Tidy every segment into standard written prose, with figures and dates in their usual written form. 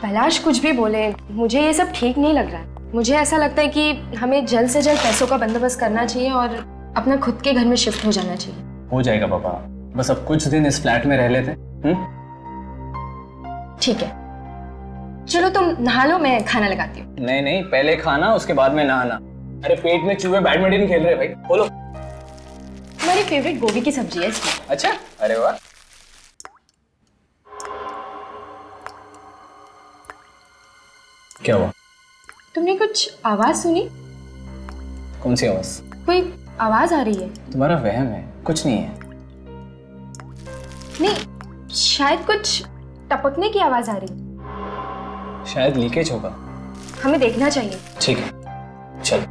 कैलाश कुछ भी बोले, मुझे ये सब ठीक नहीं लग रहा है। मुझे ऐसा लगता है कि हमें जल्द से जल्द पैसों का बंदोबस्त करना चाहिए और अपना खुद के घर में शिफ्ट हो जाना चाहिए। हो जाएगा पापा, बस अब कुछ दिन इस फ्लैट में रह लेते। ठीक है, चलो तुम नहा लो, मैं खाना लगाती हूँ। नहीं नहीं, पहले खाना उसके बाद में नहाना। अरे पेट में चूहे बैडमिंटन खेल रहे भाई, बोलो। हमारी फेवरेट गोभी की सब्जी है इसकी। अच्छा, अरे वाह। क्या हुआ? तुमने कुछ आवाज सुनी? कौन सी आवाज? कोई आवाज आ रही है। तुम्हारा वहम है, कुछ नहीं है। नहीं, शायद कुछ टपकने की आवाज आ रही है। शायद लीकेज होगा। हमें देखना चाहिए। ठीक है, चल।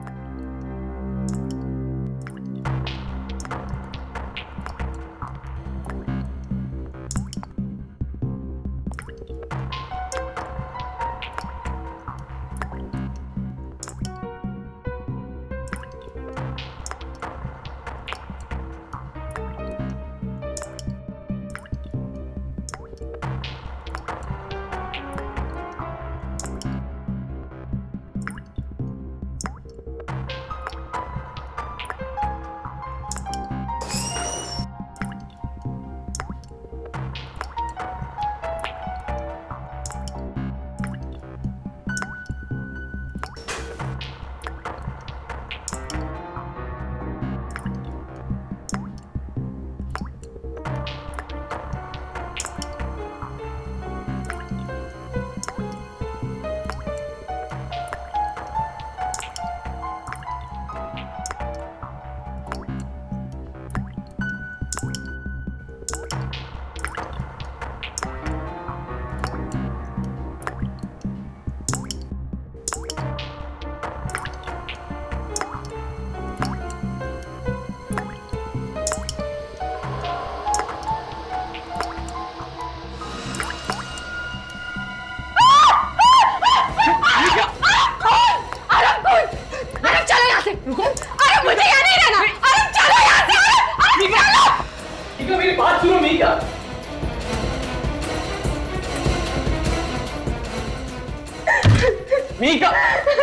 मीका,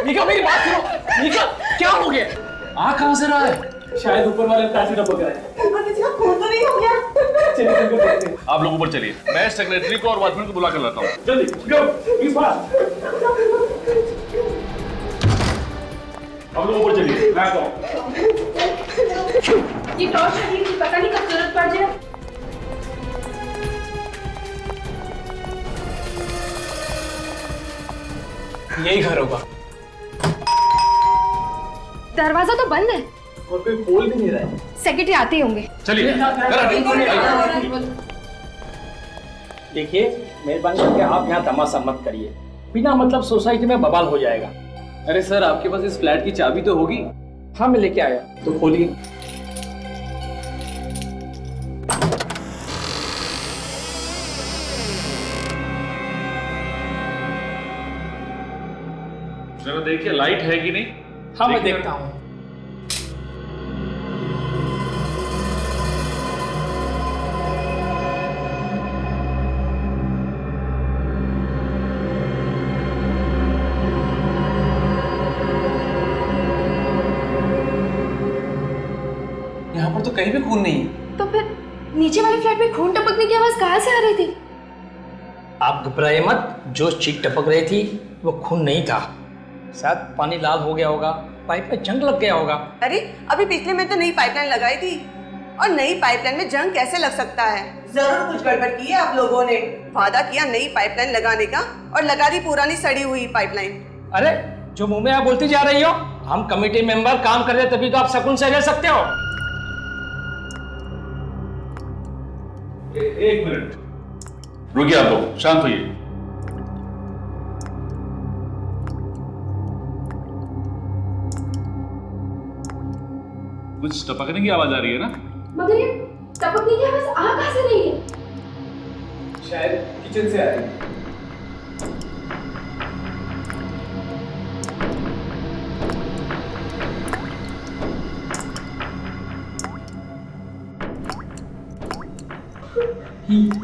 मीका मेरी बात सुनो। मीका, क्या हो गया? आ कहां से रहा है? शायद ऊपर वाले पैसे टपक रहे हैं। खून तो नहीं हो गया? चलिए चल के देखते हैं। आप लोग ऊपर चलिए, मैं सेक्रेटरी को और वॉचमैन को बुला कर लाता हूँ। जल्दी गो, प्लीज फास्ट। आप लोग ऊपर चलिए, मैं आता हूँ। ये टॉर्च रही थी, पता नहीं कब जरूरत पड़ जाए। यही घर होगा। दरवाजा तो बंद है और कोई खोल भी नहीं रहा है। सेक्रेटरी आते ही होंगे। चलिए। देखिए, मेहरबानी करके आप यहाँ तमाशा मत करिए, बिना मतलब सोसाइटी में बवाल हो जाएगा। अरे सर, आपके पास इस फ्लैट की चाबी तो होगी? हाँ, मैं लेके आया, तो खोलिए। जरा देखिए लाइट है कि नहीं। हाँ, मैं देखता हूँ। यहाँ पर तो कहीं भी खून नहीं है। तो फिर नीचे वाले फ्लैट में खून टपकने की आवाज कहाँ से आ रही थी? आप घबराइए मत, जो चीख टपक रही थी वो खून नहीं था, शायद पानी लाल हो गया होगा, पाइप में जंग लग गया होगा। अरे अभी पिछले में तो नई पाइपलाइन लगाई थी, और नई पाइपलाइन में जंग कैसे लग सकता है? जरूर कुछ गड़बड़ की है आप लोगों ने। वादा किया नई पाइपलाइन लगाने का और लगा दी पुरानी सड़ी हुई पाइपलाइन। अरे जो मुंह में आप बोलती जा रही हो, हम कमेटी मेंबर काम कर रहे तभी तो आप सुकून से रह सकते हो। एक मिनट रुकिए, आप लोग शांत होइए। कुछ टपकने की आवाज आ रही है ना? मगर ये टपकने की आवाज आ कहाँ से रही है? शायद किचन से आ रही है।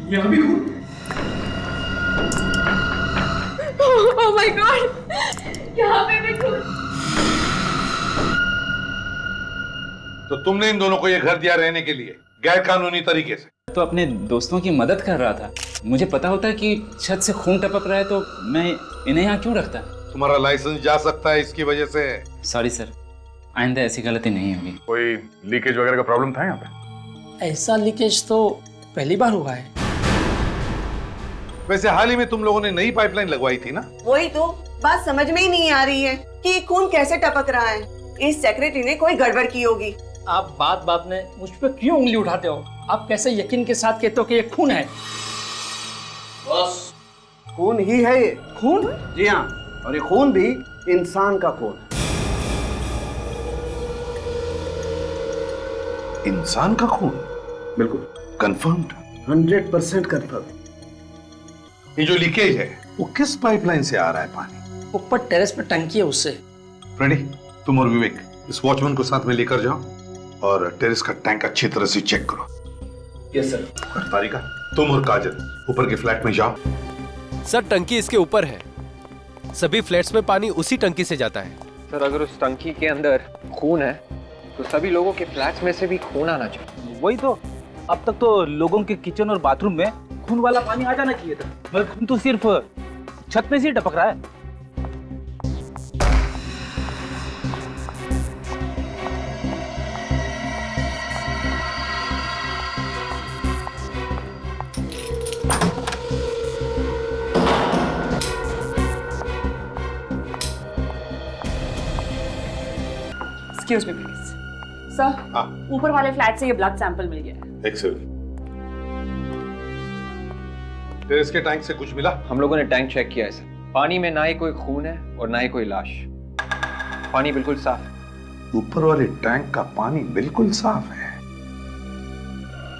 यहाँ भी खून? ओह माय गॉड, यहाँ पे भी खून। तो तुमने इन दोनों को ये घर दिया रहने के लिए गैर कानूनी तरीके से? तो अपने दोस्तों की मदद कर रहा था। मुझे पता होता कि छत से खून टपक रहा है तो मैं इन्हें यहाँ क्यों रखता। तुम्हारा लाइसेंस जा सकता है इसकी वजह से। सॉरी सर, आइंदा ऐसी गलती नहीं होगी। कोई लीकेज वगैरह का प्रॉब्लम था यहाँ पे? ऐसा लीकेज तो पहली बार हुआ है। वैसे हाल ही में तुम लोगों ने नई पाइपलाइन लगवाई थी ना? वही तो बात समझ में ही नहीं आ रही है कि ये खून कैसे टपक रहा है। इस सेक्रेटरी ने कोई गड़बड़ की होगी। आप बात बात में मुझ पर क्यों उंगली उठाते हो? आप कैसे यकीन के साथ कहते हो कि ये खून है? बॉस, खून ही है ये। खून? जी हाँ, और ये खून भी इंसान का खून है। इंसान का खून? बिल्कुल कंफर्म्ड? 100% कंफर्म। ये जो लीकेज है वो किस पाइपलाइन से आ रहा है पानी? ऊपर टेरेस पे टंकी है उससे। फ्रेडी, तुम और विवेक इस वॉचमैन को साथ में लेकर जाओ और टेरेस का टैंक अच्छी तरह से चेक करो। Yes sir. और तारिका, तुम और काजल ऊपर के फ्लैट में जाओ। सर, टंकी इसके ऊपर है। सभी फ्लैट्स में पानी उसी टंकी से जाता है। सर, अगर उस टंकी के अंदर खून है तो सभी लोगों के फ्लैट्स में से भी खून आना चाहिए। वही तो, अब तक तो लोगों के किचन और बाथरूम में खून वाला पानी आ जाना चाहिए था, मगर खून तो सिर्फ छत में से ही टपक रहा है। एक्सक्यूज मी प्लीज सर, ऊपर वाले फ्लैट से ये ब्लड सैंपल मिल गया है। एक्सेलेंट। टेरेस के टैंक से कुछ मिला? हम लोगों ने टैंक चेक किया है सर, पानी में ना ही कोई खून है और ना ही कोई लाश। पानी बिल्कुल साफ है। ऊपर वाले टैंक का पानी बिल्कुल साफ है,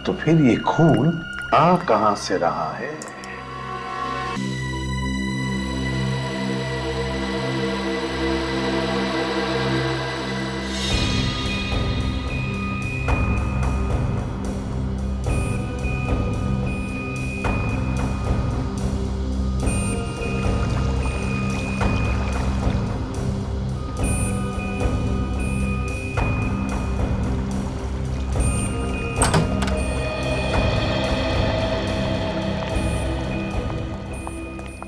तो फिर ये खून आ कहां से रहा है?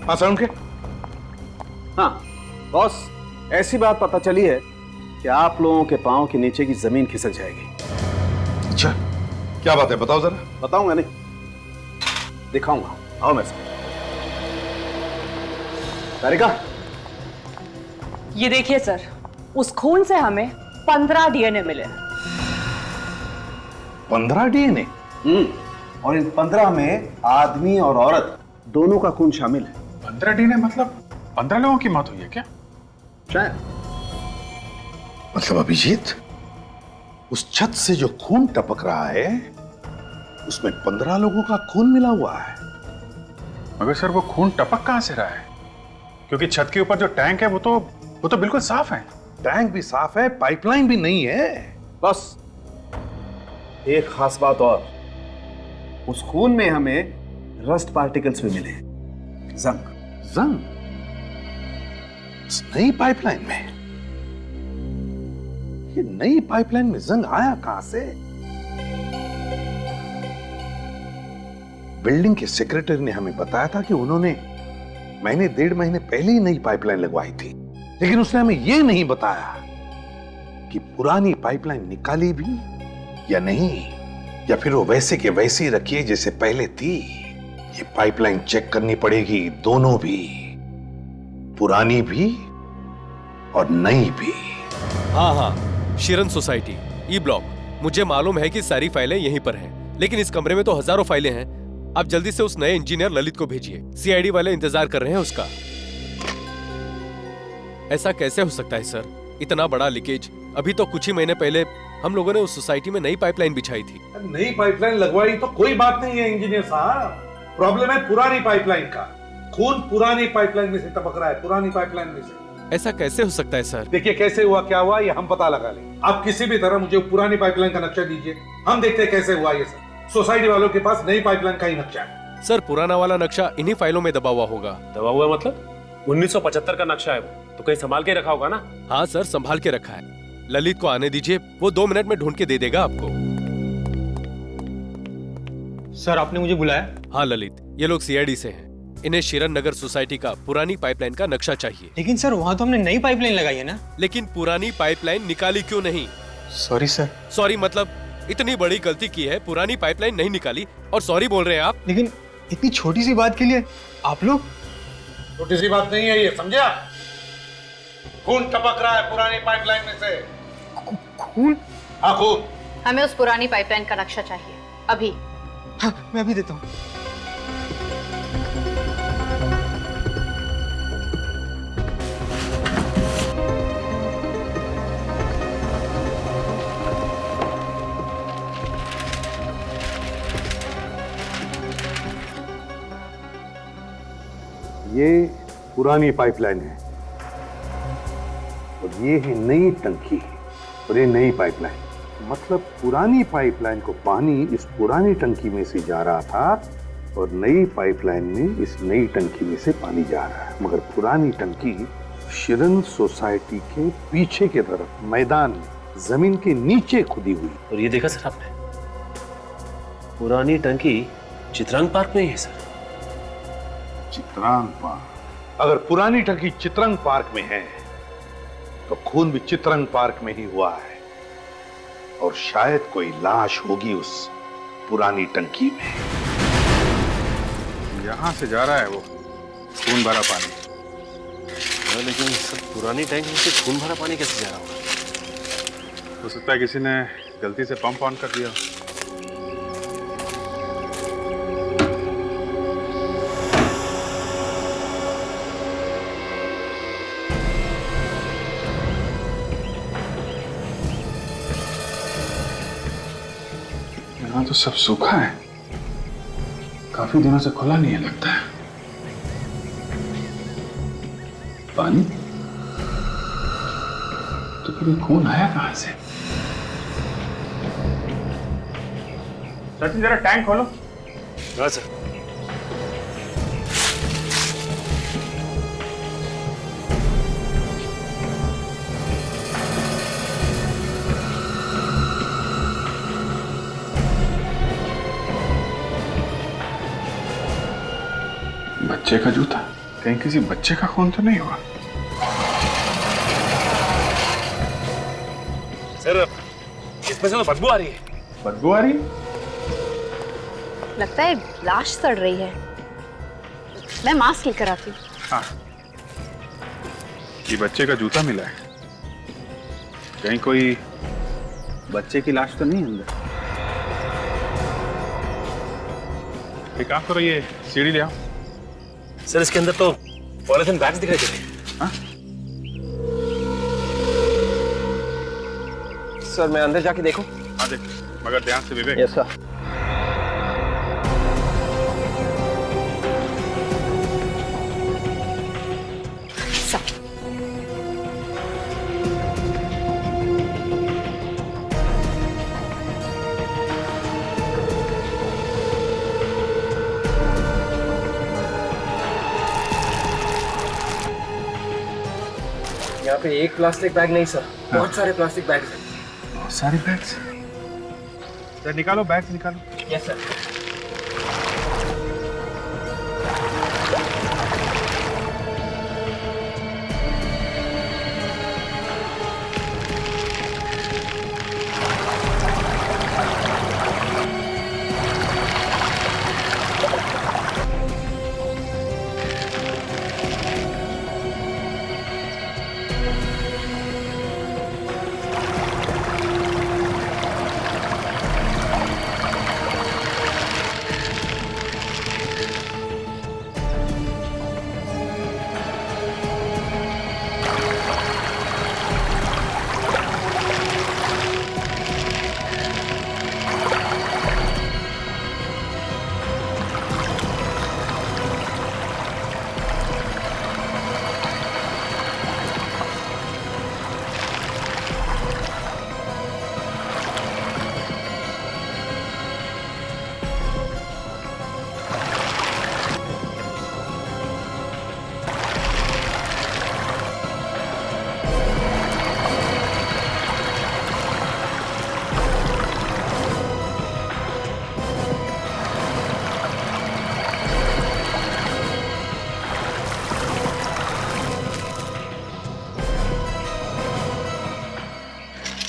हाँ साउंड के? हाँ बॉस, ऐसी बात पता चली है कि आप लोगों के पांव के नीचे की जमीन खिसक जाएगी। अच्छा, क्या बात है, बताओ जरा। बताऊंगा नहीं, दिखाऊंगा। आओ मेरे साथ। तारिका, ये देखिए सर, उस खून से हमें 15 डीएनए मिले। 15 डीएनए? और इन 15 में आदमी और औरत दोनों का खून शामिल है। 15 डीएनए मतलब 15 लोगों की मौत हुई है क्या? शायद। मतलब अभिजीत, उस छत से जो खून टपक रहा है उसमें 15 लोगों का खून मिला हुआ है। मगर सर, वो खून टपक कहां से रहा है? क्योंकि छत के ऊपर जो टैंक है वो तो बिल्कुल साफ है। टैंक भी साफ है, पाइपलाइन भी नहीं है। बस एक खास बात और, उस खून में हमें रस्ट पार्टिकल्स भी मिले। जंग। जंग? इस नई पाइपलाइन में? ये नई पाइपलाइन में जंग आया कहां से? बिल्डिंग के सेक्रेटरी ने हमें बताया था कि उन्होंने महीने 1.5 महीने पहले ही नई पाइपलाइन लगवाई थी, लेकिन उसने हमें यह नहीं बताया कि पुरानी पाइपलाइन निकाली भी या नहीं, या फिर वो वैसे के वैसे ही रखी है जैसे पहले थी। ये पाइपलाइन चेक करनी पड़ेगी, दोनों भी, पुरानी भी और नई भी। हाँ, शिरन सोसाइटी, ई ब्लॉक। मुझे मालूम है कि सारी फाइलें यहीं पर हैं, लेकिन इस कमरे में तो हजारों फाइलें हैं। आप जल्दी से उस नए इंजीनियर ललित को भेजिए, सीआईडी वाले इंतजार कर रहे हैं उसका। ऐसा कैसे हो सकता है सर, इतना बड़ा लीकेज? अभी तो कुछ ही महीने पहले हम लोगों ने उस सोसाइटी में नई पाइपलाइन बिछाई थी। नई पाइपलाइन लगवाई तो कोई बात नहीं है इंजीनियर साहब, प्रॉब्लम है पुरानी पाइपलाइन का। खून पुरानी पाइपलाइन में से टपक रहा है, पुरानी पाइपलाइन में से। ऐसा कैसे हो सकता है सर? देखिए, कैसे हुआ क्या हुआ ये हम पता लगा लेंगे। आप किसी भी तरह मुझे पुरानी पाइपलाइन का नक्शा दीजिए, हम देखते हैं कैसे हुआ ये सब। सोसाइटी वालों के पास नई पाइपलाइन का ही नक्शा है। सर, पुराना वाला नक्शा इन्हीं फाइलों में दबा हुआ होगा। दबा हुआ मतलब? 1975 का नक्शा है वो, तो कहीं संभाल के रखा होगा ना? हाँ सर, संभाल के रखा है। ललित को आने दीजिए, वो 2 मिनट में ढूंढ के दे देगा आपको। सर आपने मुझे बुलाया? हाँ ललित, ये लोग सीआईडी से हैं। इन्हें शिरन नगर सोसाइटी का पुरानी पाइपलाइन का नक्शा चाहिए। लेकिन सर वहाँ तो हमने नई पाइपलाइन लगाई है ना। लेकिन पुरानी पाइपलाइन निकाली क्यों नहीं? Sorry sir. सॉरी मतलब इतनी बड़ी गलती की है, पुरानी पाइपलाइन नहीं निकाली और सॉरी बोल रहे हैं आप? लेकिन इतनी छोटी सी बात के लिए आप लोग। छोटी सी बात नहीं है ये, समझा? खून टपक रहा है पुरानी पाइपलाइन में से। खून? हाँ खून। हमें उस पुरानी पाइपलाइन का नक्शा चाहिए अभी। हाँ मैं अभी देता हूँ। ये पुरानी पाइपलाइन है और ये है नई टंकी और ये नई पाइपलाइन। मतलब पुरानी पाइपलाइन को पानी इस पुरानी टंकी में से जा रहा था और नई पाइपलाइन में इस नई टंकी में से पानी जा रहा है। मगर पुरानी टंकी शिरन सोसाइटी के पीछे के तरफ मैदान में जमीन के नीचे खुदी हुई। और ये देखा सर आपने, पुरानी टंकी चित्रांग पार्क में ही है सर। चित्रांग पार्क? अगर पुरानी टंकी चित्रांग पार्क में है तो खून भी चित्रांग पार्क में ही हुआ है और शायद कोई लाश होगी उस पुरानी टंकी में। यहां से जा रहा है वो खून भरा पानी। लेकिन सर पुरानी टैंक में से खून भरा पानी कैसे जा रहा होगा? हो सकता है किसी ने गलती से पंप ऑन कर दिया। यहाँ तो सब सूखा है, काफी दिनों से खुला नहीं है लगता है। पानी तो फिर खून आया कहां से? सचिन जरा टैंक खोलो। हाँ सर। बच्चे का जूता, कहीं किसी बच्चे का खून तो नहीं हुआ? सर इसमें से तो बदबू आ रही है। बदबू आ रही है? लगता है लाश सड़ रही है। मैं मास्क लेकर आती हूँ। हाँ, ये बच्चे का जूता मिला है। कहीं कोई बच्चे की लाश तो नहीं अंदर? एक काम करो, ये सीढ़ी ले आओ। सर इसके अंदर तो पॉलिथीन बैग्स दिखाई दे रहे हैं। हाँ? सर मैं अंदर जाके देखूं? हाँ देख, मगर ध्यान से विवेक। Yes sir. यहाँ पे एक प्लास्टिक बैग नहीं सर, बहुत सारे प्लास्टिक बैग्स हैं। बहुत सारे बैग्स? सर निकालो, बैग्स निकालो। Yes sir.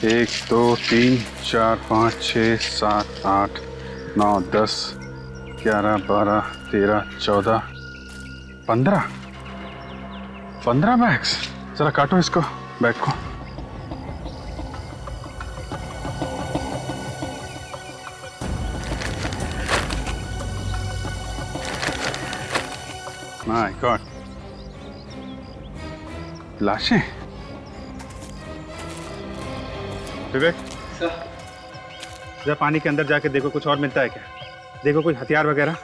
1 2 3 4 5 6 7 8 9 10 11 12 13 14 15 बैग्स। जरा काटो इसको, बैग को। माय गॉड, लाशें। विवेक, जरा पानी के अंदर जाके देखो कुछ और मिलता है क्या। देखो कुछ हथियार वगैरह।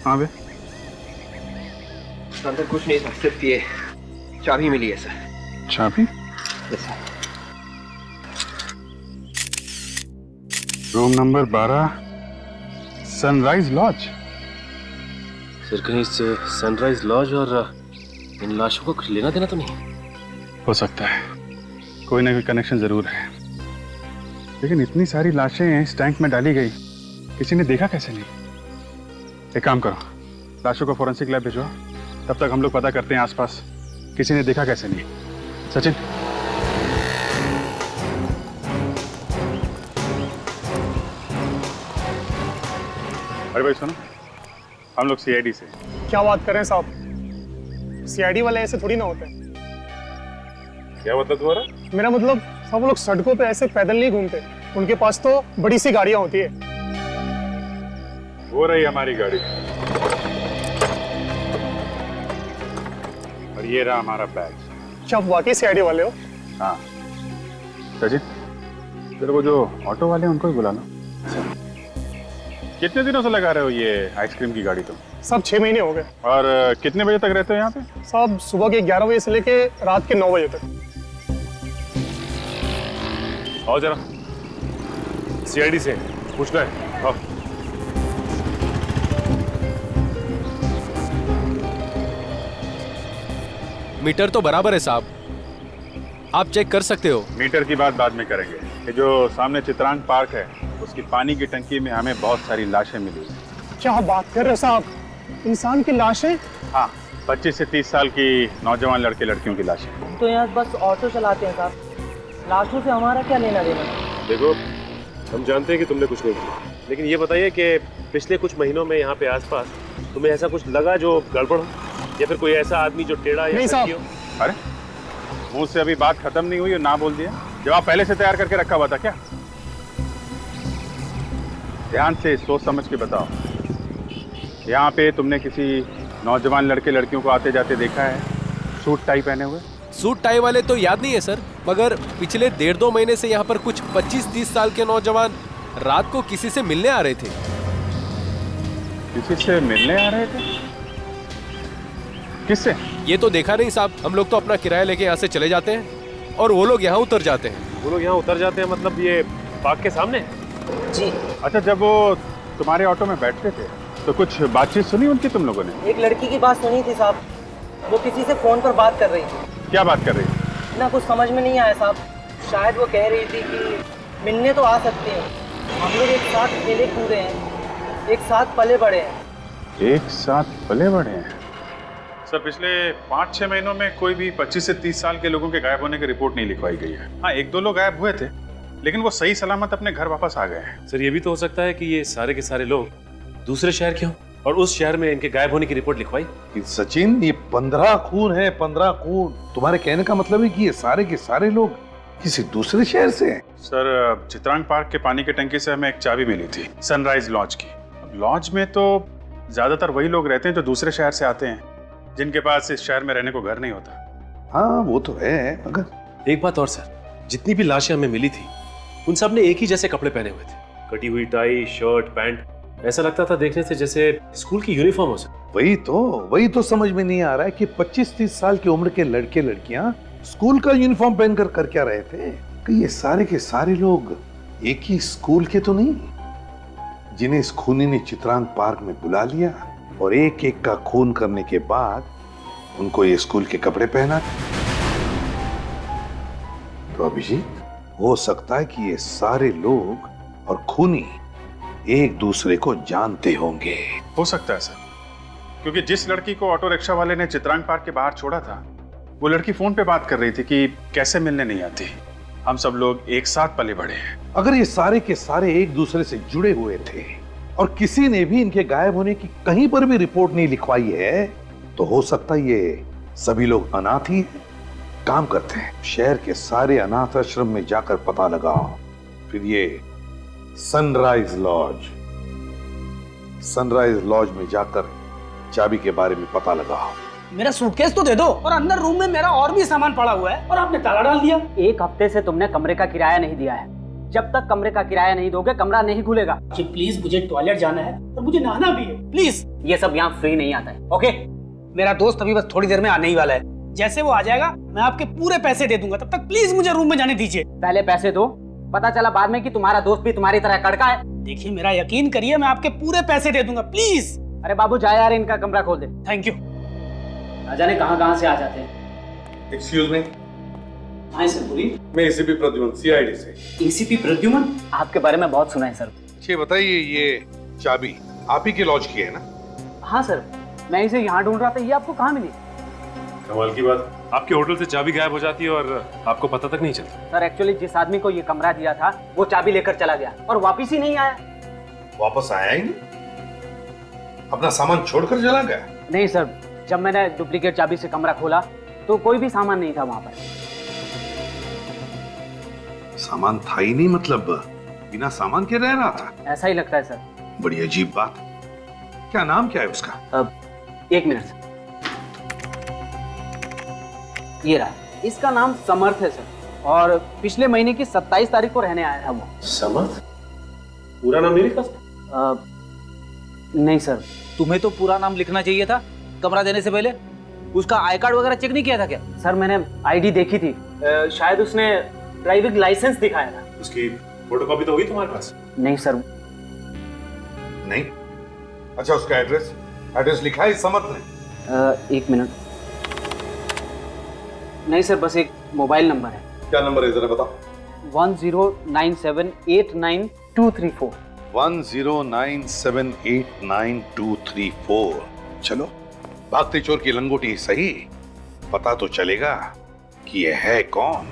हाँ बे, अंदर कुछ नहीं था, सिर्फ ये चाबी मिली है सर। चाबी? Room number 12, Sunrise Lodge. Sir कहीं से सनराइज लॉज और इन लाशों को कुछ लेना देना तो नहीं? हो सकता है, कोई ना कोई कनेक्शन जरूर है, लेकिन इतनी सारी लाशें इस टैंक में डाली गई, किसी ने देखा कैसे नहीं? एक काम करो, लाशों को फोरेंसिक लैब भेजो, तब तक हम लोग पता करते हैं आसपास किसी ने देखा कैसे नहीं। सचिन, अरे भाई सुनो, हम लोग सीआईडी से। क्या बात कर रहे हैं साहब, सीआईडी वाले ऐसे थोड़ी ना होते हैं। क्या मतलब तुम्हारा? मेरा मतलब सब लोग सड़कों पे ऐसे पैदल नहीं घूमते, उनके पास तो बड़ी सी गाड़ियां होती है। वो रही हमारी गाड़ी, और ये रहा हमारा बैग। क्या आप वाकई सीआईडी वाले हो? हाँ सचिन, तेरे को जो ऑटो वाले हैं उनको ही बुला लो। कितने दिनों से लगा रहे हो ये आइसक्रीम की गाड़ी तुम? सब 6 महीने हो गए। और कितने बजे तक रहते हो यहाँ पे? सब सुबह के 11 बजे से लेके रात के 9 बजे तक। आओ जरा, सीआईडी से पूछना है। आओ। मीटर तो बराबर है साहब, आप चेक कर सकते हो। मीटर की बात बाद में करेंगे। ये जो सामने चित्रांग पार्क है, उसकी पानी की टंकी में हमें बहुत सारी लाशें मिली। क्या बात कर रहे हो साहब, इंसान की लाशें? हाँ, 25 से 30 साल की नौजवान लड़के लड़कियों की लाशें। तो यहाँ बस ऑटो चलाते हैं साहब, लाशों से हमारा क्या लेना देना? देखो, हम जानते हैं कि तुमने कुछ नहीं किया, लेकिन ये बताइए कि पिछले कुछ महीनों में यहाँ पे आसपास तुम्हें ऐसा कुछ लगा जो गड़बड़ हो, या फिर कोई ऐसा आदमी जो टेढ़ा या सच्ची हो? अरे मुंह से अभी बात खत्म नहीं हुई और ना बोल दिया। जवाब पहले से तैयार करके रखा हुआ था क्या? ध्यान से सोच समझ के बताओ। यहाँ पे तुमने किसी नौजवान लड़के लड़कियों को आते जाते देखा है सूट टाई पहने हुए? सूट टाई वाले तो याद नहीं है सर, मगर पिछले 1.5-2 महीने से यहाँ पर कुछ 25-30 साल के नौजवान रात को किसी से मिलने आ रहे थे। किसी से मिलने आ रहे थे? किससे? ये तो देखा नहीं साहब, हम लोग तो अपना किराया लेके यहाँ से चले जाते हैं और वो लोग यहाँ उतर जाते हैं। वो लोग यहाँ उतर जाते हैं मतलब ये पार्क के सामने? जी। अच्छा, जब वो तुम्हारे ऑटो में बैठते थे तो कुछ बातचीत सुनी उनकी तुम लोगों ने? एक लड़की की बात सुनी थी साहब, वो किसी से फोन पर बात कर रही थी। क्या बात कर रही थी? ना कुछ समझ में नहीं आया साहब, शायद वो कह रही थी कि मिलने तो आ सकते हैं, हम लोग एक साथ खेले कूदे हैं, एक साथ पले बड़े हैं। एक साथ पले बड़े हैं? सर, पिछले 5-6 महीनों में कोई भी 25 से 30 साल के लोगों के गायब होने की रिपोर्ट नहीं लिखवाई गई है। हाँ, 1-2 लोग गायब हुए थे, लेकिन वो सही सलामत अपने घर वापस आ गए हैं। सर, ये भी तो हो सकता है कि ये सारे के सारे लोग दूसरे शहर के हों और उस शहर में इनके गायब होने की रिपोर्ट लिखवाई। सचिन, ये 15 खून है, 15 खून। तुम्हारे कहने का मतलब है कि ये सारे के सारे लोग किसी दूसरे शहर से हैं? सर, चित्रांग पार्क के पानी की टंकी से हमें एक चाबी मिली थी सनराइज लॉज की। लॉज में तो ज्यादातर वही लोग रहते हैं जो दूसरे शहर से आते हैं, जिनके पास इस शहर में रहने को घर नहीं होता। हाँ, वो तो है, मगर एक बात और सर, जितनी भी लाशें हमें मिली थी उन सब ने एक ही जैसे कपड़े पहने हुए थे, कटी हुई टाई, शर्ट, पैंट। ऐसा लगता था देखने से जैसे स्कूल की यूनिफॉर्म हो सके। वही तो समझ में नहीं आ रहा है कि 25-30 साल की उम्र के लड़के लड़कियां स्कूल का यूनिफॉर्म पहनकर कर क्या रहे थे? कि ये सारे के सारे लोग एक ही स्कूल के तो नहीं, जिन्हें इस खूनी ने चित्रांग पार्क में बुला लिया और एक एक का खून करने के बाद उनको ये स्कूल के कपड़े पहना। तो अभिजीत, हो सकता है कि ये सारे लोग और खूनी एक दूसरे को जानते होंगे। हो सकता है सर, क्योंकि जिस लड़की को ऑटो रिक्शा वाले ने चित्रांग पार्क के बाहर छोड़ा था, वो लड़की फोन पे बात कर रही थी कि कैसे मिलने नहीं आती। हम सब लोग एक साथ पले बढ़े हैं। अगर ये सारे के सारे एक दूसरे से जुड़े हुए थे और किसी ने भी इनके गायब होने की कहीं पर भी रिपोर्ट नहीं लिखवाई है, तो हो सकता है ये सभी लोग अनाथ ही काम करते हैं। शहर के सारे अनाथ आश्रम में जाकर पता लगाओ, फिर ये सनराइज लॉज में जाकर चाबी के बारे में पता लगाओ। मेरा सूटकेस तो दे दो, और अंदर रूम में मेरा और भी सामान पड़ा हुआ है और आपने ताला डाल दिया। 1 हफ्ते से तुमने कमरे का किराया नहीं दिया है। जब तक कमरे का किराया नहीं दोगे, कमरा नहीं खुलेगा। जी प्लीज, मुझे टॉयलेट जाना है और मुझे नहाना भी है, प्लीज। ये सब यहाँ फ्री नहीं आता है, ओके? मेरा दोस्त अभी बस थोड़ी देर में आने ही वाला है। जैसे वो आ जाएगा मैं आपके पूरे पैसे दे दूंगा। तब तक प्लीज मुझे रूम में जाने दीजिए। पहले पैसे दो, पता चला बाद में कि तुम्हारा दोस्त भी तुम्हारी तरह कड़का है। देखिए, मेरा यकीन करिए, मैं आपके पूरे पैसे दे दूंगा, प्लीज। अरे बाबू जा यार, इनका कमरा खोल दे। Thank you. ना जाने कहाँ से आ जाते हैं। Excuse me. हाँ सर, बोलिए। मैं एसीपी प्रद्युमन, सीआईडी से। एसीपी प्रद्युमन? आपके बारे में बहुत सुना है सर। ये बताइए, ये चाबी आप ही के लॉज की है ना? हाँ सर, मैं इसे यहाँ ढूंढ रहा था। ये आपको कहाँ मिली? कमाल की बात, आपके होटल से चाबी गायब हो जाती है और आपको पता तक नहीं चलता। सर एक्चुअली जिस आदमी को ये कमरा दिया था, वो चाबी लेकर चला गया और वापस ही नहीं आया। वापस आया ही नहीं? अपना सामान छोड़कर चला गया? नहीं सर, जब मैंने डुप्लीकेट चाबी से कमरा खोला तो कोई भी सामान नहीं था वहां पर। सामान था ही नहीं? मतलब बिना सामान के रह रहा था? ऐसा ही लगता है सर। बड़ी अजीब बात। क्या नाम क्या है उसका? 1 मिनट। ये रहा, इसका नाम समर्थ है सर, और पिछले महीने की 27 तारीख को रहने आया था वो। समर्थ? पूरा नाम नहीं लिखा? नहीं सर। तुम्हें तो पूरा नाम लिखना चाहिए था कमरा देने से पहले। उसका आई कार्ड वगैरह चेक नहीं किया था क्या? सर मैंने आईडी देखी थी, शायद उसने ड्राइविंग लाइसेंस दिखाया था। उसकी फोटोकॉपी तो होगी तुम्हारे पास? नहीं सर। नहीं? अच्छा, उसका एड्रेस लिखा है समर्थ ने? 1 मिनट। नहीं सर, बस एक मोबाइल नंबर है। क्या नंबर है जरा बताओ? 1097892234। 1097892234। चलो, भागते चोर की लंगोटी सही, पता तो चलेगा कि यह है कौन।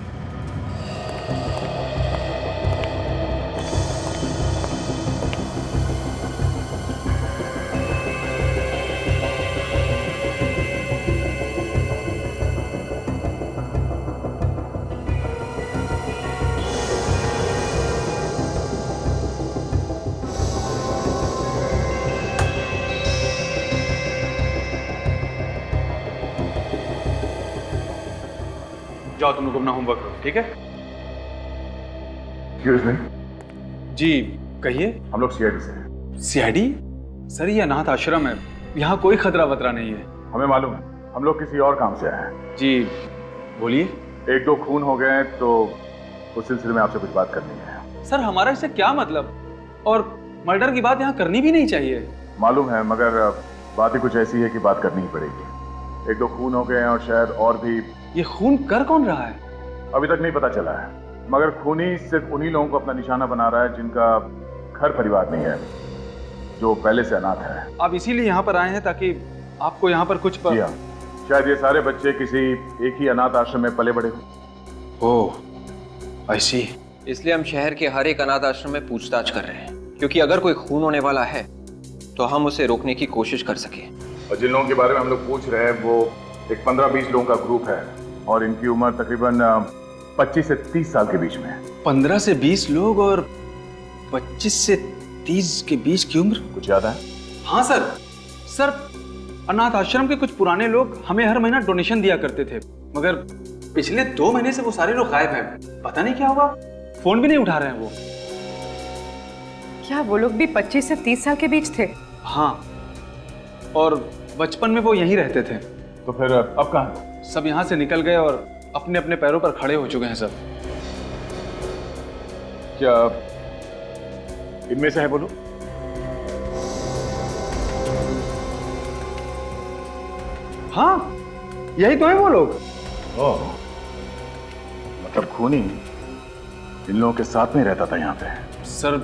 जाओ तुम लोग अपना होमवर्क करो, ठीक है? Excuse me. जी कहिए। हम लोग सीआईडी से हैं। सीआईडी? सर ये अनाथ आश्रम है, यहाँ कोई खतरा वतरा नहीं है। हमें मालूम है, हम लोग किसी और काम से आए हैं। जी बोलिए। 1-2 खून हो गए तो उस सिलसिले में आपसे कुछ बात करनी है। सर हमारा इससे क्या मतलब, और मर्डर की बात यहाँ करनी भी नहीं चाहिए। मालूम है, मगर बात ही कुछ ऐसी है कि बात करनी ही पड़ेगी। 1-2 खून हो गए हैं और शायद और भी। ये खून कर कौन रहा है? अभी तक नहीं पता चला है, मगर खूनी सिर्फ उन्हीं लोगों को अपना निशाना बना रहा है जिनका घर परिवार नहीं है, जो पहले से अनाथ है। आप इसीलिए यहाँ पर आए हैं ताकि आपको यहाँ पर कुछ जी हाँ, शायद ये सारे बच्चे किसी एक ही अनाथ आश्रम में पले बड़े हो। ओह, आई सी। इसलिए हम शहर के हर एक अनाथ आश्रम में पूछताछ कर रहे हैं, क्योंकि अगर कोई खून होने वाला है तो हम उसे रोकने की कोशिश कर सके। और जिन लोगों के बारे में हम लोग पूछ रहे हैं वो एक 15-20 लोगों का ग्रुप है और इनकी उम्र तकरीबन 25 से 30 साल के बीच में है। 15 से 20 लोग और 25 से 30 के बीच की उम्र? कुछ याद है? हाँ सर, अनाथ आश्रम के कुछ पुराने लोग हमें हर महीना डोनेशन दिया करते थे, मगर पिछले 2 महीने से वो सारे लोग गायब हैं। पता नहीं क्या हुआ, फोन भी नहीं उठा रहे हैं वो। क्या वो लोग भी 25 से 30 साल के बीच थे? हाँ, और बचपन में वो यहीं रहते थे। तो फिर अब कहाँ? सब यहाँ से निकल गए और अपने अपने पैरों पर खड़े हो चुके हैं सब। क्या इनमें से है बोलो? हाँ, यही तो है वो लोग। ओह, मतलब खूनी इन लोगों के साथ में रहता था यहाँ पे। सर,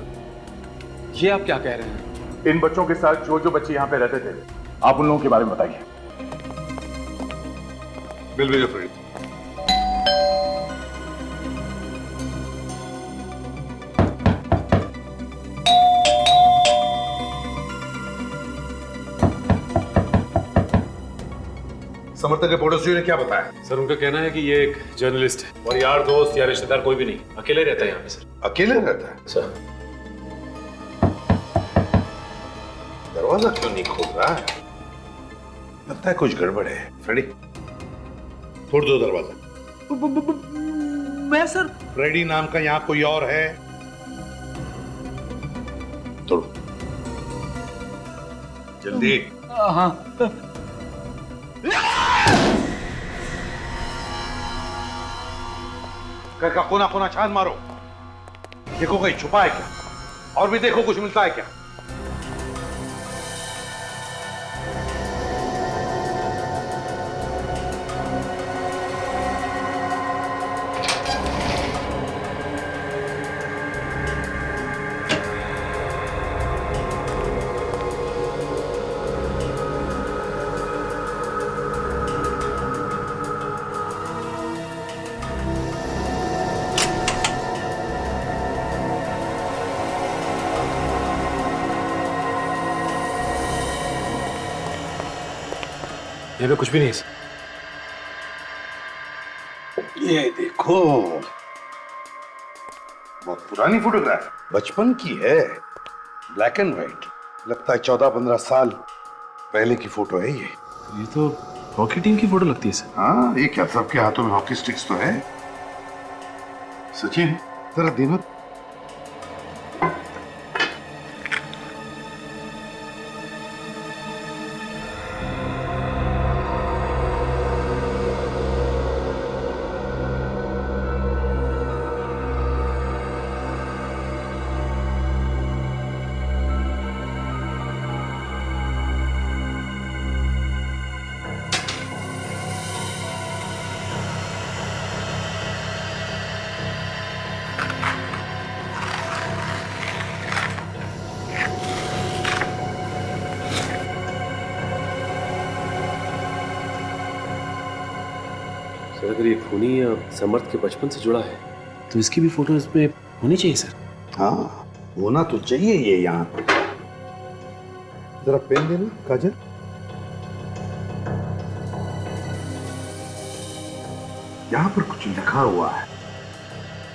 ये आप क्या कह रहे हैं? इन बच्चों के साथ जो जो बच्चे यहाँ पे रहते थे, आप उन लोगों के बारे में बताइए। बिल भेजो फ्रेडी। समर्थक के पड़ोसियों ने क्या बताया? सर, उनका कहना है कि ये एक जर्नलिस्ट है और यार दोस्त या रिश्तेदार कोई भी नहीं, अकेले रहता है यहाँ पे। सर, अकेले रहता है? सर, दरवाजा क्यों नहीं खोल रहा है? लगता है कुछ गड़बड़ है। फ्रेडी, तोड़ दो दरवाजा। मैं सर? फ्रेडी नाम का यहाँ कोई और है? तोड़ो जल्दी। हाँ। घर का कोना कोना छान मारो, देखो कहीं छुपा है क्या, और भी देखो कुछ मिलता है क्या। यहाँ पे कुछ भी नहीं है। ये देखो, बहुत पुरानी फोटोग्राफ, बचपन की है, ब्लैक एंड व्हाइट। लगता है 14-15 साल पहले की फोटो है ये तो हॉकी टीम की फोटो लगती है सर। हाँ, ये क्या सबके हाथों में हॉकी स्टिक्स तो है। सचिन, जरा देखो। सर, अगर ये खूनी या समर्थ के बचपन से जुड़ा है तो इसकी भी फोटो इसमें होनी चाहिए सर। हाँ, होना तो चाहिए ये यहाँ पे। जरा पेन देना काजल। यहाँ पर कुछ लिखा हुआ है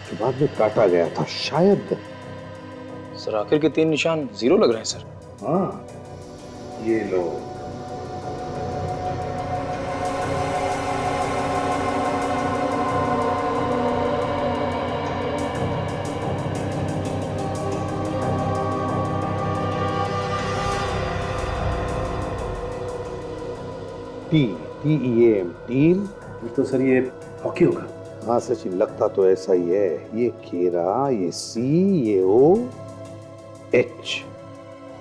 जो बाद में काटा गया था शायद। सर, आखिर के 3 निशान 0 लग रहे हैं सर। हाँ, ये लो। TEAM, teal. तो सर ये हॉकी होगा। हाँ सचिन, लगता तो ऐसा ही है। ये केरा, ये C, ये O, H।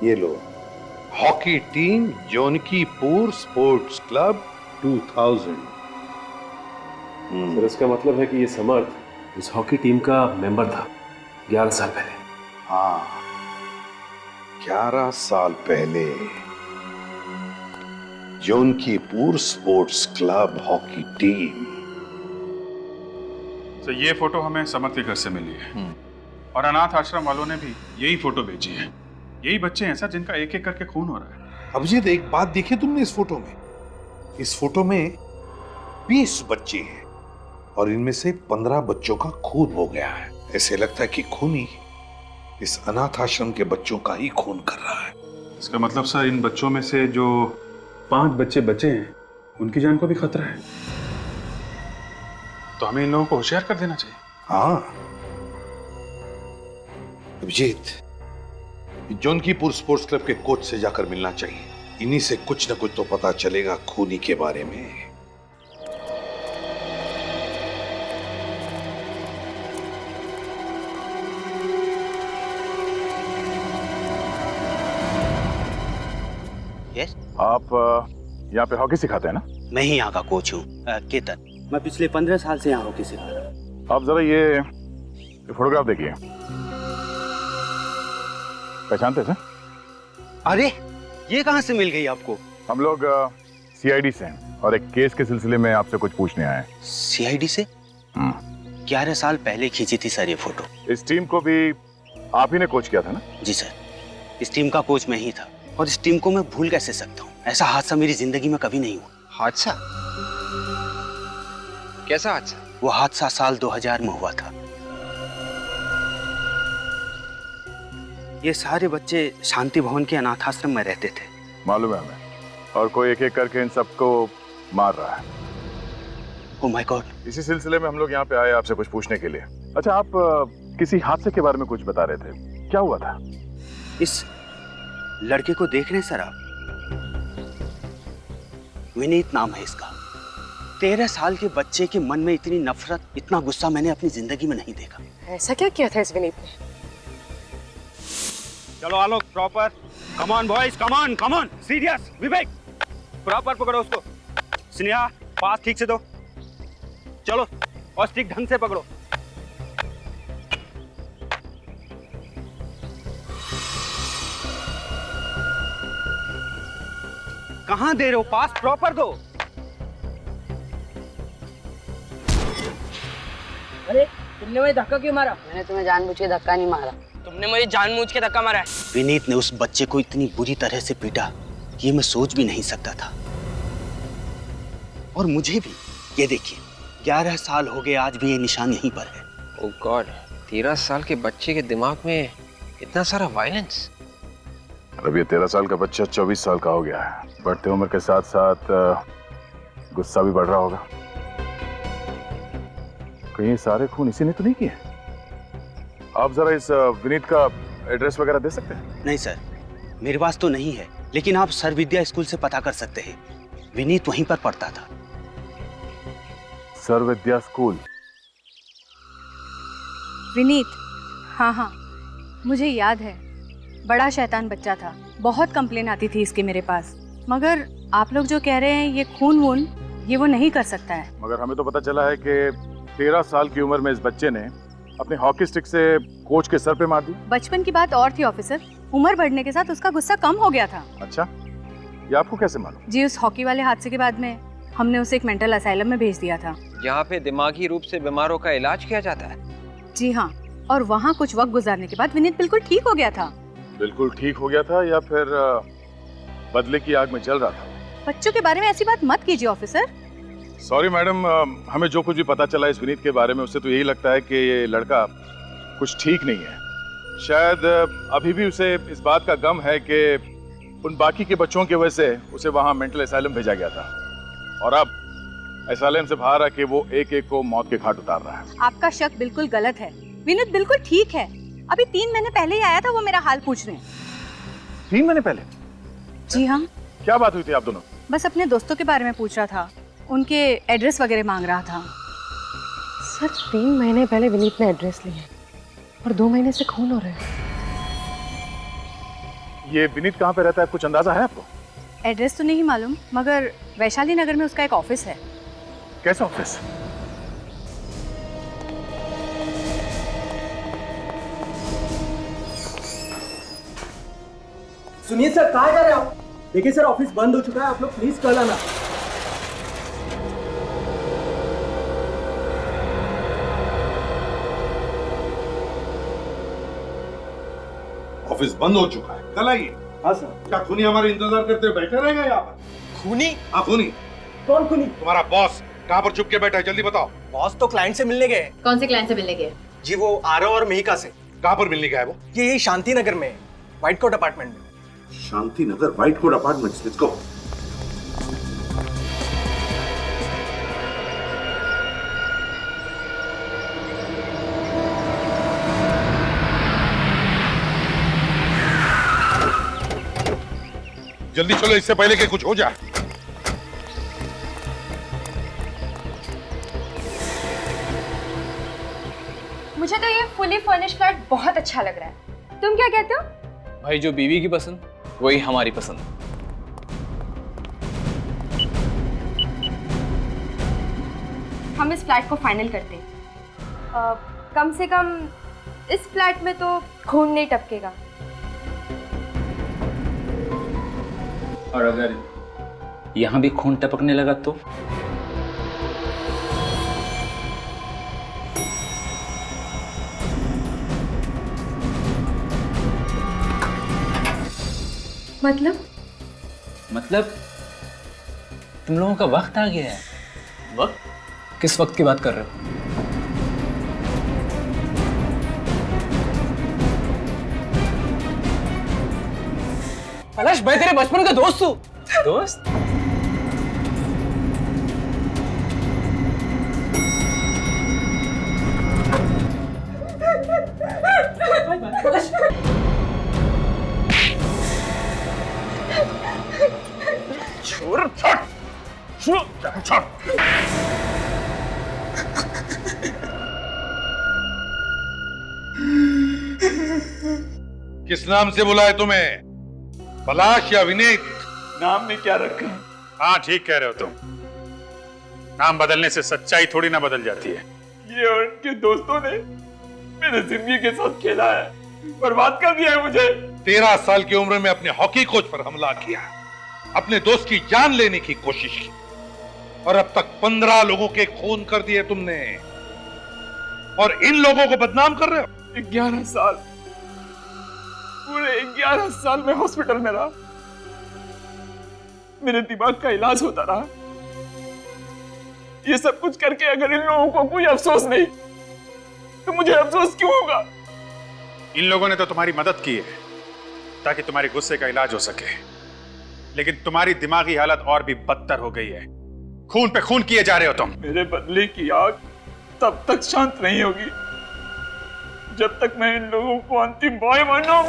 ये लो, hockey team Jonkipur sports club 2000। Sir, इसका मतलब है कि ये समर्थ इस हॉकी टीम का मेंबर था 11 साल पहले। हाँ, 11 साल पहले जोनकीपुर स्पोर्ट्स क्लब हॉकी टीम। तो ये फोटो हमें समर्थ के घर से मिली है और अनाथ आश्रम वालों ने भी यही फोटो भेजी है। यही बच्चे हैं सर जिनका एक एक करके खून हो रहा है। अभिजीत, एक बात देखी तुमने इस फोटो में? इस फोटो में 20 बच्चे हैं और इनमें से 15 बच्चों का खून हो गया है। ऐसे लगता है कि खूनी इस अनाथ आश्रम के बच्चों का ही खून कर रहा है। इसका मतलब सर, इन बच्चों में से जो 5 बच्चे बचे हैं उनकी जान को भी खतरा है, तो हमें इन लोगों को होशियार कर देना चाहिए। हाँ अभिजीत, जोनकीपुर स्पोर्ट्स क्लब के कोच से जाकर मिलना चाहिए। इन्हीं से कुछ न कुछ तो पता चलेगा खूनी के बारे में। आप यहाँ पे हॉकी सिखाते हैं ना? मैं ही यहाँ का कोच हूँ, केतन। मैं पिछले 15 साल से यहाँ हॉकी सिखा रहा हूँ। आप जरा ये फोटोग्राफ देखिए, पहचानते थे? अरे ये कहाँ से मिल गई आपको? हम लोग सीआईडी से हैं और एक केस के सिलसिले में आपसे कुछ पूछने आए हैं। सीआईडी से? 11 साल पहले खींची थी सर ये फोटो। इस टीम को भी आप ही ने कोच किया था ना? जी सर, इस टीम का कोच मैं ही था और इस टीम को मैं भूल कैसे सकता हूँ? ऐसा हादसा मेरी जिंदगी में कभी नहीं हुआ। हादसा? कैसा हादसा? वो हादसा साल 2000 में हुआ था। ये सारे बच्चे शांति भवन के अनाथाश्रम में रहते थे। मालूम है हमें, और कोई एक एक करके इन सबको मार रहा है। Oh my God. इसी सिलसिले में हम लोग यहाँ पे आए आपसे कुछ पूछने के लिए। अच्छा, आप किसी हादसे के बारे में कुछ बता रहे थे, क्या हुआ था? इस लड़के को देख रहे हैं सर आप? विनीत नाम है इसका। 13 साल के बच्चे के मन में इतनी नफरत, इतना गुस्सा मैंने अपनी जिंदगी में नहीं देखा। ऐसा क्या किया था इस विनीत ने? चलो Alok, proper. Come on boys, come on, come on. Serious, Vivek proper पकड़ो उसको। स्नेहा पास ठीक से दो। चलो, और स्टिक ढंग से पकड़ो। कहां दे रहे हो? पास प्रॉपर दो। अरे तुमने मुझे धक्का क्यों मारा? मैंने तुम्हें जानबूझ के धक्का नहीं मारा। तुमने मुझे जानबूझ के धक्का मारा है। विनीत ने उस बच्चे को इतनी बुरी तरह से पीटा, ये मैं सोच भी नहीं सकता था। और मुझे भी, ये देखिए 11 साल हो गए, आज भी ये निशान यहीं पर है। ओह गॉड, 13 साल के बच्चे के दिमाग में इतना सारा वायलेंस। अब ये 13 साल का बच्चा 24 साल का हो गया है। बढ़ते उम्र के साथ साथ गुस्सा भी बढ़ रहा होगा। कहीं ये सारे खून इसी ने तो नहीं किए? आप जरा इस विनीत का एड्रेस वगैरह दे सकते हैं? नहीं सर, मेरे पास तो नहीं है, लेकिन आप सर विद्या स्कूल से पता कर सकते हैं। विनीत वहीं पर पढ़ता था। सर विद्या स्कूल? विनीत, हाँ, मुझे याद है। बड़ा शैतान बच्चा था, बहुत कंप्लेन आती थी इसके मेरे पास। मगर आप लोग जो कह रहे हैं ये खून वून, ये वो नहीं कर सकता है। मगर हमें तो पता चला है कि 13 साल की उम्र में इस बच्चे ने अपने हॉकी स्टिक से कोच के सर पे मार दी। बचपन की बात और थी ऑफिसर, उम्र बढ़ने के साथ उसका गुस्सा कम हो गया था। अच्छा, ये आपको कैसे मालूम? जी, उस हॉकी वाले हादसे के बाद में हमने उसे एक मेंटल असाइलम में भेज दिया था। यहाँ पे दिमागी रूप से बीमारों का इलाज किया जाता है? जी हाँ, और वहाँ कुछ वक्त गुजारने के बाद विनीत बिल्कुल ठीक हो गया था। बिल्कुल ठीक हो गया था या फिर बदले की आग में जल रहा था? बच्चों के बारे में ऐसी बात मत कीजिए ऑफिसर। सॉरी मैडम, हमें जो कुछ भी पता चला इस विनीत के बारे में, उससे तो यही लगता है कि ये लड़का कुछ ठीक नहीं है। शायद अभी भी उसे इस बात का गम है कि उन बाकी के बच्चों की वजह से उसे वहाँ मेंटल असाइलम भेजा गया था, और अब असाइलम से बाहर आके वो एक एक को मौत के घाट उतार रहा है। आपका शक बिल्कुल गलत है। विनीत बिल्कुल ठीक है। अभी 3 महीने पहले ही आया था वो मेरा हाल पूछने। 3 महीने पहले? जी हाँ। क्या बात हुई थी आप दोनों? बस अपने दोस्तों के बारे में पूछ रहा था, उनके एड्रेस वगैरह मांग रहा था। सर 3 महीने पहले विनीत ने एड्रेस लिया और 2 महीने से खून हो रहा है। ये विनीत कहाँ पे रहता है, कुछ अंदाजा है आपको? एड्रेस तो नहीं मालूम, मगर वैशाली नगर में उसका एक ऑफिस है। कैसा ऑफिस? सुनिए सर, कहाँ जा रहे हैं आप? देखिए सर, ऑफिस बंद हो चुका है, आप लोग प्लीज कल आना। ऑफिस बंद हो चुका है, कल आइए। हाँ सर। क्या खूनी हमारे इंतजार करते हुए बैठे रहेगा यहाँ पर? खूनी? हाँ खूनी। कौन खूनी? तुम्हारा बॉस कहाँ पर छुप के बैठा है, जल्दी बताओ। बॉस तो क्लाइंट से मिलने गए। कौन से क्लाइंट से मिलने गए? जी वो आरव और मिहिका से। कहाँ पर मिलने गया है वो? ये यही शांति नगर में, व्हाइट कोट अपार्टमेंट में। Shanti Nagar white coat apartment, let's go. जल्दी चलो, इससे पहले कि कुछ हो जाए। मुझे तो ये फुली फर्निश्ड फ्लैट बहुत अच्छा लग रहा है। तुम क्या कहते हो? भाई जो बीवी की पसंद वही हमारी पसंद। हम इस फ्लैट को फाइनल करते हैं। कम से कम इस फ्लैट में तो खून नहीं टपकेगा। और अगर यहाँ भी खून टपकने लगा तो? मतलब तुम लोगों का वक्त आ गया है। वक्त? किस वक्त की बात कर रहे हो? पलाश, मैं तेरे बचपन का दोस्त हूँ। दोस्त? किस नाम से बुलाए तुम्हें? पलाश या विनीत? नाम में क्या रखा? हाँ ठीक कह रहे हो तुम। नाम बदलने से सच्चाई थोड़ी ना बदल जाती है। ये उनके दोस्तों ने मेरे जिंदगी के साथ खेला है, बर्बाद कर दिया है मुझे। 13 साल की उम्र में अपने हॉकी कोच पर हमला किया, अपने दोस्त की जान लेने की कोशिश की, और अब तक 15 लोगों के खून कर दिए तुमने, और इन लोगों को बदनाम कर रहे हो। 11 साल, पूरे 11 साल में हॉस्पिटल में रहा, मेरे दिमाग का इलाज होता रहा। ये सब कुछ करके अगर इन लोगों को कोई अफसोस नहीं, तो मुझे अफसोस क्यों होगा? इन लोगों ने तो तुम्हारी मदद की है ताकि तुम्हारे गुस्से का इलाज हो सके, लेकिन तुम्हारी दिमागी हालत और भी बदतर हो गई है। खून पे खून किए जा रहे हो तुम। मेरे बदले की आग तब तक शांत नहीं होगी जब तक मैं इन लोगों को अंतिम बॉय बना।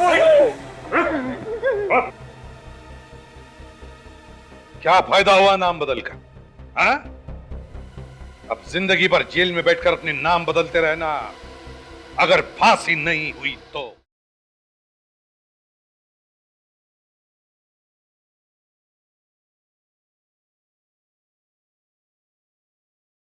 क्या फायदा हुआ नाम बदलकर? हाँ? अब जिंदगी भर जेल में बैठकर अपने नाम बदलते रहना, अगर फांसी नहीं हुई तो।